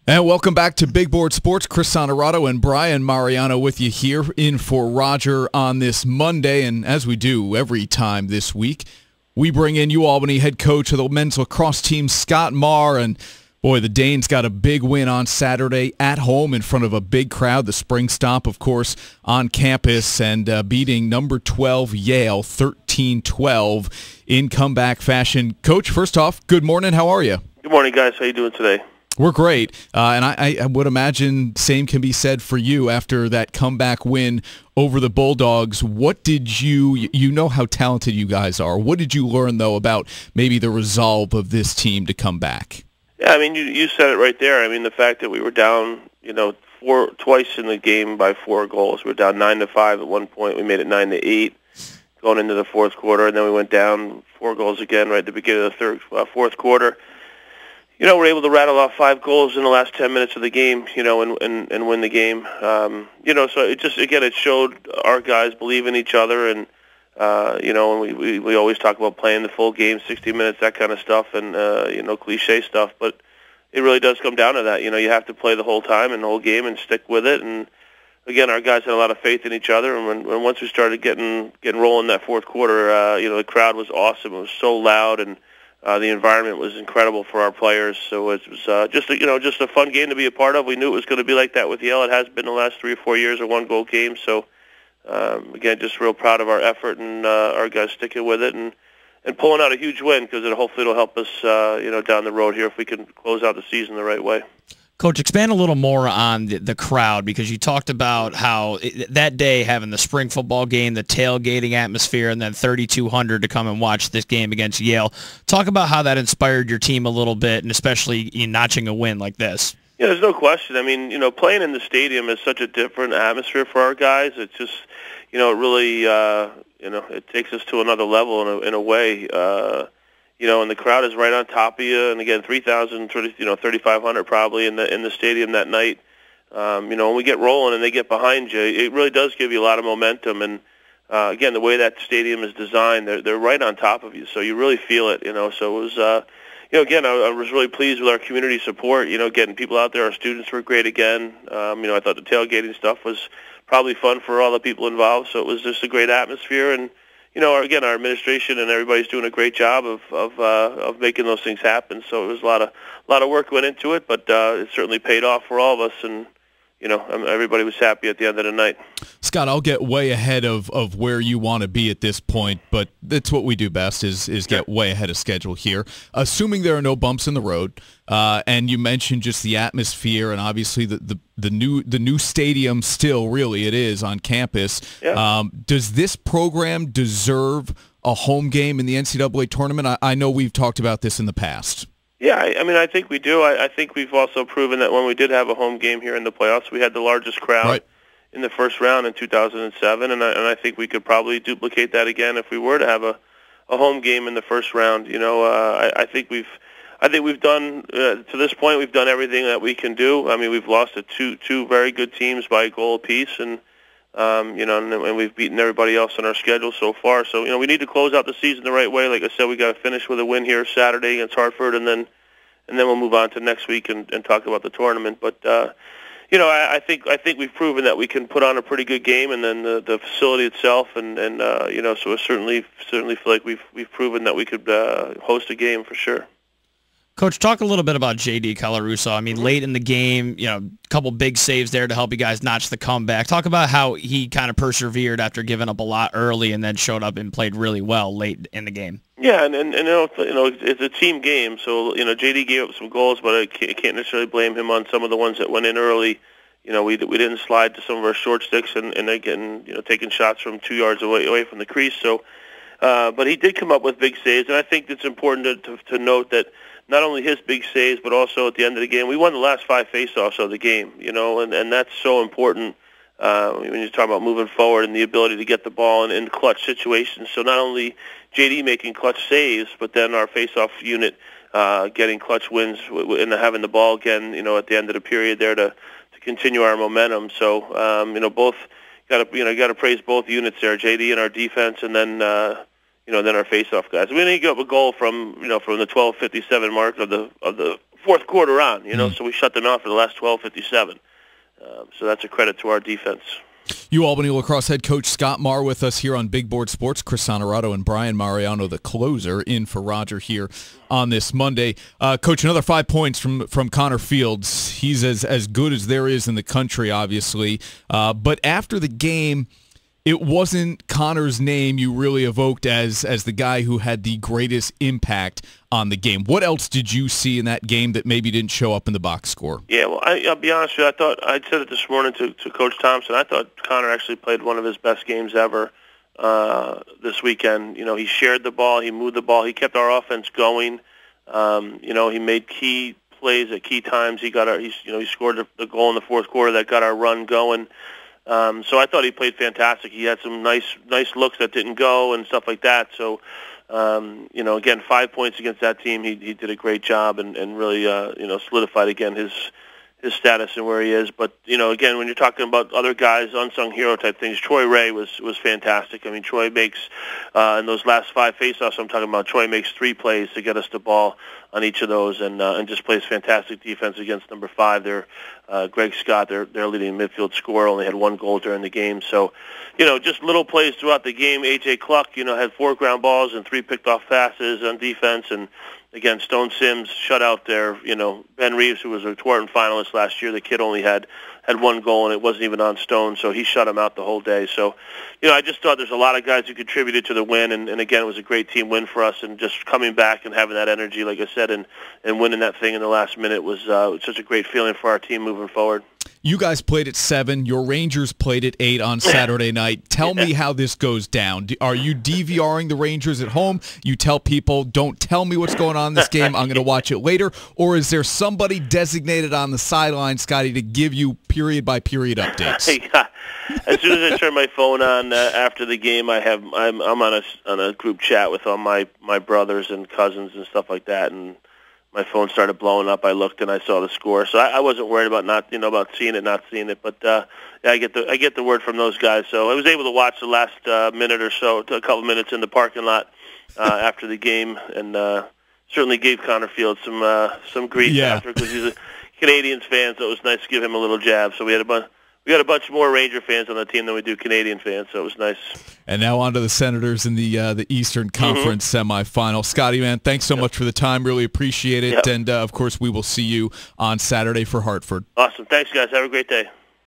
And welcome back to Big Board Sports. Chris Honorato and Brian Mariano with you here in for Roger on this Monday. And as we do every time this week, we bring in UAlbany head coach of the men's lacrosse team, Scott Marr. And boy, the Danes got a big win on Saturday at home in front of a big crowd. The spring stop, of course, on campus, and beating number 12 Yale 13-12 in comeback fashion. Coach, first off, good morning. How are you? Good morning, guys. How you doing today? We're great, and I would imagine same can be said for you after that comeback win over the Bulldogs. What did you know how talented you guys are. What did you learn, though, about maybe the resolve of this team to come back? Yeah, I mean, you said it right there. I mean, the fact that we were down, twice in the game by 4 goals. We were down 9-5 at one point. We made it 9-8 going into the fourth quarter, and then we went down 4 goals again right at the beginning of the fourth quarter. We're able to rattle off 5 goals in the last 10 minutes of the game, and win the game. So it just, again, it showed our guys believe in each other, and, and we always talk about playing the full game, 60 minutes, that kind of stuff, and, cliche stuff, but it really does come down to that. You have to play the whole time and the whole game and stick with it, and, again, our guys had a lot of faith in each other, and when once we started getting rolling that fourth quarter, the crowd was awesome. It was so loud, and the environment was incredible for our players, so it was just a fun game to be a part of. We knew it was going to be like that with Yale. It has been the last 3 or 4 years, a 1-goal game. So again, just real proud of our effort and our guys sticking with it and pulling out a huge win, because hopefully it'll help us down the road here if we can close out the season the right way. Coach, expand a little more on the crowd, because you talked about how that day having the spring football game, the tailgating atmosphere, and then 3,200 to come and watch this game against Yale. Talk about how that inspired your team a little bit, and especially in notching a win like this. Yeah, there's no question. I mean, playing in the stadium is such a different atmosphere for our guys. It's just, it really, it takes us to another level in a way. And the crowd is right on top of you. And again, 3,000, 3,500 probably in the stadium that night. When we get rolling and they get behind you, it really does give you a lot of momentum. And again, the way that stadium is designed, they're right on top of you, so you really feel it. So it was, again, I was really pleased with our community support. Getting people out there. Our students were great again. I thought the tailgating stuff was probably fun for all the people involved. So it was just a great atmosphere. And again, our administration and everybody's doing a great job of making those things happen. So it was a lot of work went into it, but it certainly paid off for all of us, and everybody was happy at the end of the night. Scott, I'll get way ahead of where you want to be at this point, but that's what we do best is get way ahead of schedule here. Assuming there are no bumps in the road, and you mentioned just the atmosphere and obviously the new stadium still really it is on campus. Yeah. Does this program deserve a home game in the NCAA tournament? I know we've talked about this in the past. Yeah, I mean, I think we do. I think we've also proven that when we did have a home game here in the playoffs, we had the largest crowd in the first round in 2007, and I think we could probably duplicate that again if we were to have a home game in the first round. I think we've done to this point, we've done everything that we can do. I mean, we've lost to two very good teams by a goal apiece, and and we've beaten everybody else on our schedule so far. So, we need to close out the season the right way. Like I said, we got to finish with a win here Saturday against Hartford, and then we'll move on to next week and talk about the tournament. But, I think we've proven that we can put on a pretty good game, and then the facility itself, and so we certainly feel like we've proven that we could host a game for sure. Coach, talk a little bit about J.D. Colarusso. I mean, late in the game, a couple big saves there to help you guys notch the comeback. Talk about how he kind of persevered after giving up a lot early and then showed up and played really well late in the game. Yeah, and it's a team game, so J.D. gave up some goals, but I can't necessarily blame him on some of the ones that went in early. We didn't slide to some of our short sticks and they getting taking shots from 2 yards away from the crease. So, but he did come up with big saves, and I think it's important to note that not only his big saves, but also at the end of the game, we won the last 5 faceoffs of the game, and that's so important when you're talking about moving forward and the ability to get the ball in clutch situations. So not only J.D. making clutch saves, but then our faceoff unit getting clutch wins and having the ball again, at the end of the period there to continue our momentum. So, both got to praise both units there, J.D. and our defense, and then then our face-off guys. We didn't get up a goal from the 12:57 mark of the fourth quarter on. So we shut them out for the last 12:57. So that's a credit to our defense. Albany lacrosse head coach Scott Marr with us here on Big Board Sports. Chris Honorado and Brian Mariano, the closer, in for Roger here on this Monday. Coach, another 5 points from Connor Fields. He's as good as there is in the country, obviously. But after the game, it wasn't Connor's name you really evoked as the guy who had the greatest impact on the game. What else did you see in that game that maybe didn't show up in the box score? Yeah, well, I'll be honest with you. I said it this morning to Coach Thompson. I thought Connor actually played one of his best games ever this weekend. He shared the ball, he moved the ball, he kept our offense going. He made key plays at key times. He scored the goal in the fourth quarter that got our run going. So I thought he played fantastic. He had some nice looks that didn't go and stuff like that. So, again, 5 points against that team. He did a great job and really, solidified again his status and where he is. But, again, when you're talking about other guys, unsung hero type things, Troy Ray was fantastic. I mean, Troy makes, in those last 5 faceoffs I'm talking about, Troy makes 3 plays to get us the ball on each of those and just plays fantastic defense against number 5 there. Greg Scott, their leading midfield scorer, only had 1 goal during the game. So, just little plays throughout the game. A.J. Cluck, had 4 ground balls and 3 picked off passes on defense. And, again, Stone Sims shut out there. Ben Reeves, who was a Twarton finalist last year, the kid only had 1 goal, and it wasn't even on Stone, so he shut him out the whole day. So, I just thought there's a lot of guys who contributed to the win, and again, it was a great team win for us, and just coming back and having that energy, like I said, and winning that thing in the last minute was such a great feeling for our team moving forward. You guys played at 7. Your Rangers played at 8 on Saturday night. Tell me how this goes down. Are you DVRing the Rangers at home? You tell people, don't tell me what's going on in this game. I'm going to watch it later. Or is there somebody designated on the sideline, Scotty, to give you period-by-period updates? As soon as I turn my phone on after the game, I'm on a group chat with all my brothers and cousins and stuff like that, and my phone started blowing up. I looked and I saw the score, so I wasn't worried about about seeing it. But I get the word from those guys. So I was able to watch the last minute or so, a couple minutes in the parking lot after the game, and certainly gave Connor Fields some grief after, because he's a Canadians fan, so it was nice to give him a little jab. So we had a bunch more Ranger fans on the team than we do Canadian fans, so it was nice. And now on to the Senators in the Eastern Conference semifinal. Scotty, man, thanks so much for the time. Really appreciate it. And, of course, we will see you on Saturday for Hartford. Awesome. Thanks, guys. Have a great day.